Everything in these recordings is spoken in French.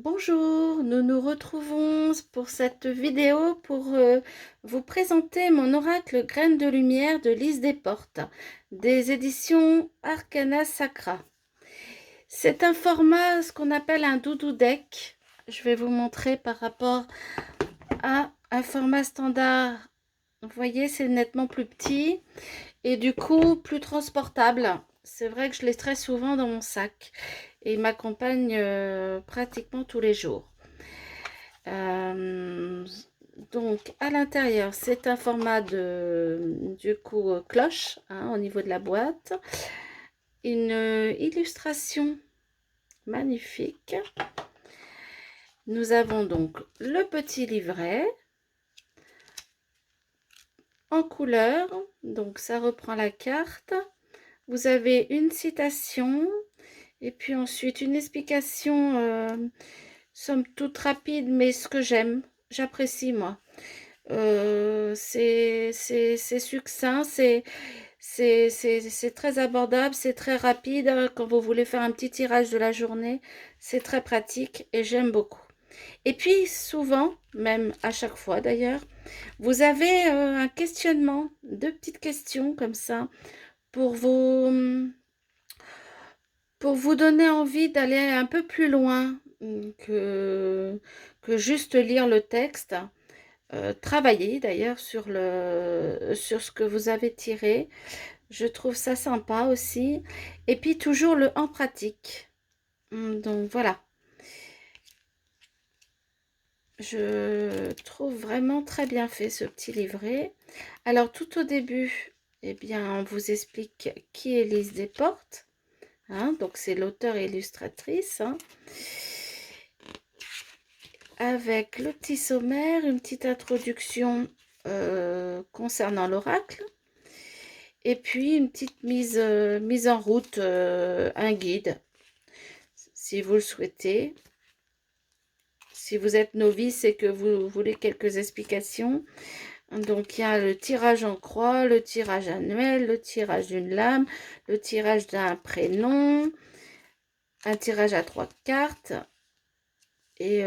Bonjour, nous nous retrouvons pour cette vidéo pour vous présenter mon oracle Graines de lumière de Lise Desportes des éditions Arcana Sacra. C'est un format, ce qu'on appelle un doudou deck. Je vais vous montrer par rapport à un format standard. Vous voyez, c'est nettement plus petit et du coup plus transportable. C'est vrai que je l'ai très souvent dans mon sac et il m'accompagne pratiquement tous les jours. Euh, donc à l'intérieur, c'est un format de du coup cloche hein, au niveau de la boîte. Une illustration magnifique. Nous avons donc le petit livret en couleur. Donc ça reprend la carte. Vous avez une citation et puis ensuite une explication somme toute rapide, mais ce que j'apprécie moi. C'est succinct, c'est très abordable, c'est très rapide. Quand vous voulez faire un petit tirage de la journée, c'est très pratique et j'aime beaucoup. Et puis souvent, même à chaque fois d'ailleurs, vous avez un questionnement, deux petites questions comme ça pour pour vous donner envie d'aller un peu plus loin que juste lire le texte. Travailler d'ailleurs sur ce que vous avez tiré. Je trouve ça sympa aussi. Et puis toujours le en pratique. Donc voilà. Je trouve vraiment très bien fait ce petit livret. Alors tout au début, eh bien, on vous explique qui est Lise Desportes. Hein, donc c'est l'auteure et illustratrice. Hein, avec le petit sommaire, une petite introduction concernant l'oracle. Et puis une petite mise en route, un guide, si vous le souhaitez. Si vous êtes novice et que vous voulez quelques explications. Donc il y a le tirage en croix, le tirage annuel, le tirage d'une lame, le tirage d'un prénom, un tirage à 3 cartes. Et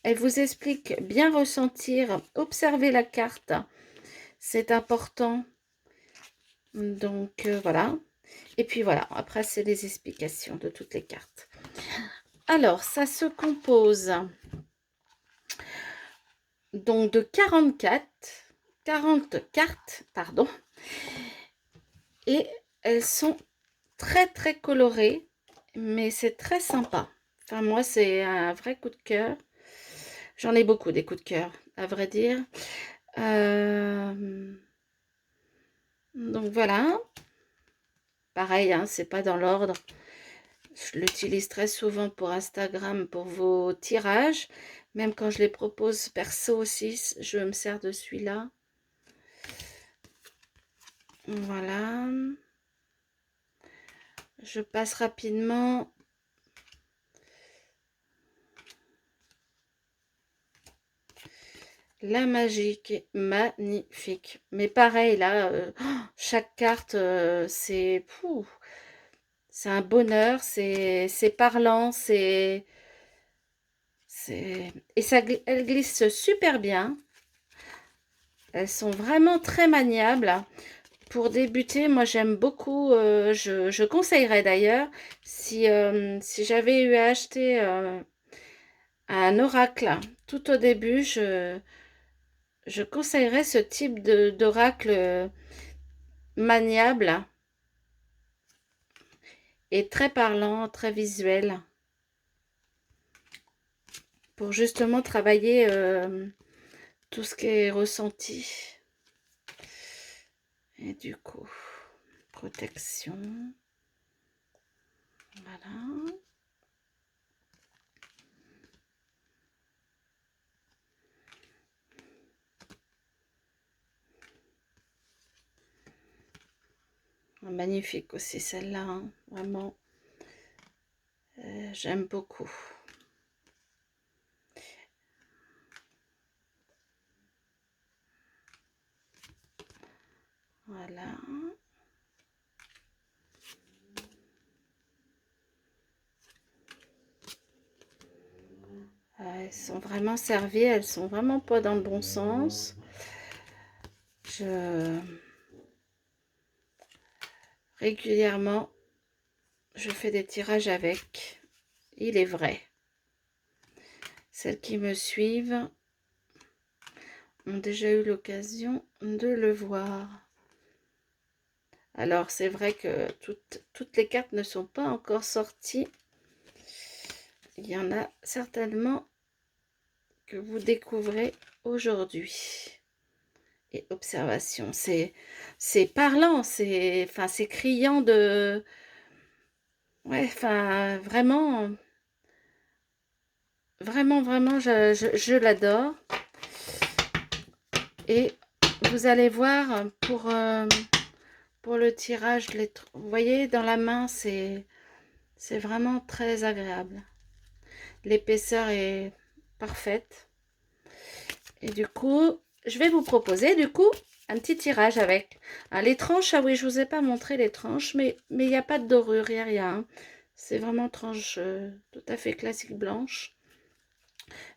elle vous explique bien ressentir, observer la carte. C'est important. Donc voilà. Et puis voilà, après c'est les explications de toutes les cartes. Alors, ça se compose donc de 40 cartes, pardon, et elles sont très colorées, mais c'est très sympa. Enfin, moi, c'est un vrai coup de cœur. J'en ai beaucoup des coups de cœur, à vrai dire. Donc voilà. Pareil, hein, c'est pas dans l'ordre. Je l'utilise très souvent pour Instagram, pour vos tirages. Même quand je les propose perso aussi, je me sers de celui-là. Voilà. Je passe rapidement. La magique est magnifique. Mais pareil, là, chaque carte, c'est un bonheur, c'est parlant, et ça, elle glisse super bien. Elles sont vraiment très maniables. Pour débuter, moi j'aime beaucoup, je conseillerais d'ailleurs, si j'avais eu à acheter un oracle tout au début, je conseillerais ce type d'oracle maniable et très parlant, très visuel, pour justement travailler tout ce qui est ressenti. Et du coup, protection. Voilà. Magnifique aussi celle-là, hein, vraiment. J'aime beaucoup. Voilà. sont vraiment servies, elles sont vraiment pas dans le bon sens. Régulièrement, je fais des tirages avec. Il est vrai. Celles qui me suivent ont déjà eu l'occasion de le voir. Alors, c'est vrai que toutes les cartes ne sont pas encore sorties. Il y en a certainement que vous découvrez aujourd'hui. Et observation, c'est parlant, c'est criant de... Ouais, enfin, vraiment, vraiment, je l'adore. Et vous allez voir, pour le tirage, vous voyez, dans la main, c'est vraiment très agréable. L'épaisseur est parfaite. Et du coup, je vais vous proposer, un petit tirage avec. Ah, les tranches, ah oui, je vous ai pas montré les tranches, mais il n'y a pas de dorure, il n'y a rien. C'est vraiment tranche tout à fait classique blanche.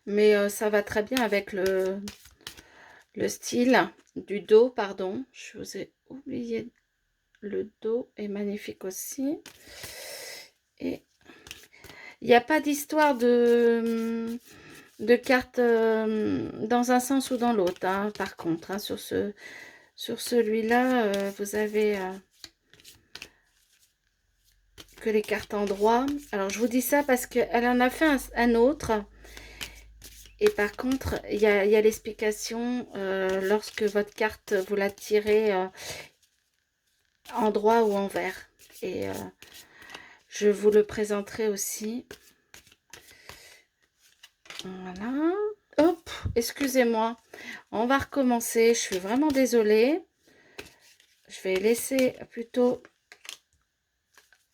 Mais ça va très bien avec le style du dos, pardon. Je vous ai oublié, le dos est magnifique aussi. Et il n'y a pas d'histoire de cartes dans un sens ou dans l'autre, hein, par contre, hein, sur celui-là, vous avez que les cartes en droit. Alors, je vous dis ça parce qu'elle en a fait un autre. Et par contre, il y a l'explication lorsque votre carte, vous la tirez en droit ou en vert. Et je vous le présenterai aussi. Voilà. Hop, excusez-moi. On va recommencer. Je suis vraiment désolée. Je vais laisser plutôt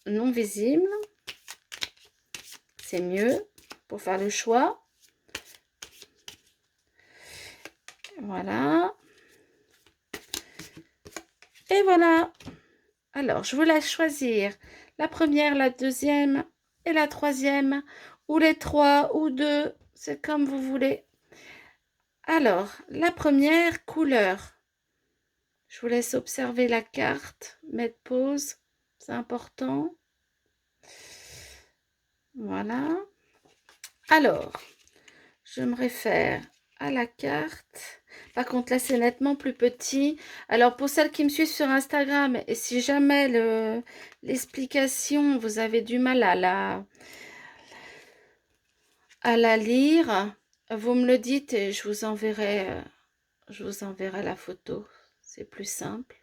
non visible. C'est mieux pour faire le choix. Voilà. Et voilà. Alors, je vous laisse choisir la première, la deuxième et la troisième. Ou les trois ou deux. C'est comme vous voulez. Alors, la première couleur. Je vous laisse observer la carte. Mettre pause. C'est important. Voilà. Alors, je me réfère à la carte. Par contre, là, c'est nettement plus petit. Alors, pour celles qui me suivent sur Instagram, et si jamais l'explication, vous avez du mal à la lire, vous me le dites et je vous enverrai la photo. C'est plus simple.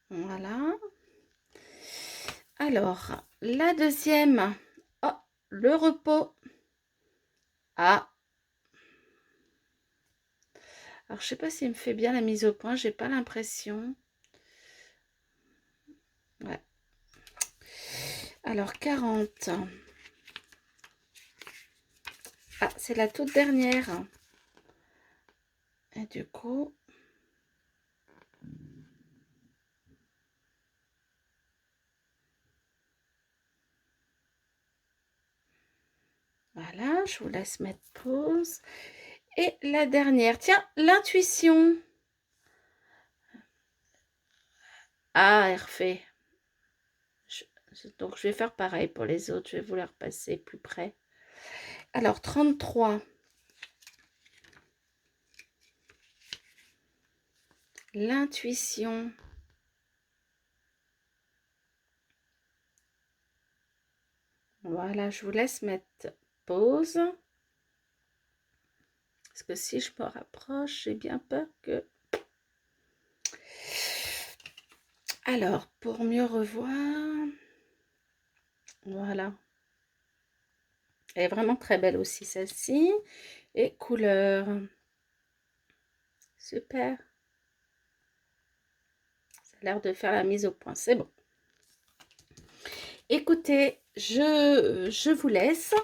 Voilà. Alors, la deuxième. Oh, le repos. Ah. Alors, je sais pas s'il me fait bien la mise au point. J'ai pas l'impression. Ouais. Alors, 40. Ah, c'est la toute dernière. Et du coup... Voilà, je vous laisse mettre pause. Et la dernière, tiens, l'intuition. Ah, elle refait. Donc, je vais faire pareil pour les autres. Je vais vous les repasser plus près. Alors, 33. L'intuition. Voilà, je vous laisse mettre pause. Parce que si je me rapproche, j'ai bien peur que... Alors, pour mieux revoir... Voilà. Elle est vraiment très belle aussi, celle-ci. Et couleur. Super. Ça a l'air de faire la mise au point. C'est bon. Écoutez, je vous laisse.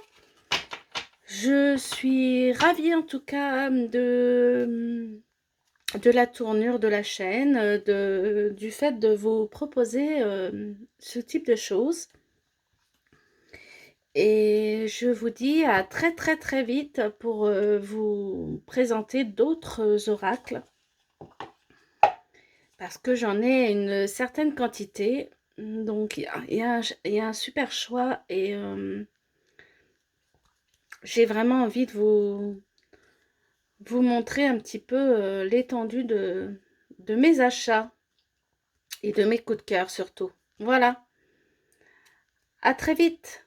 Je suis ravie en tout cas de la tournure de la chaîne, du fait de vous proposer ce type de choses. Et je vous dis à très très très vite pour vous présenter d'autres oracles, parce que j'en ai une certaine quantité. Donc il y a un super choix et j'ai vraiment envie de vous montrer un petit peu l'étendue de mes achats et de mes coups de cœur surtout. Voilà, à très vite!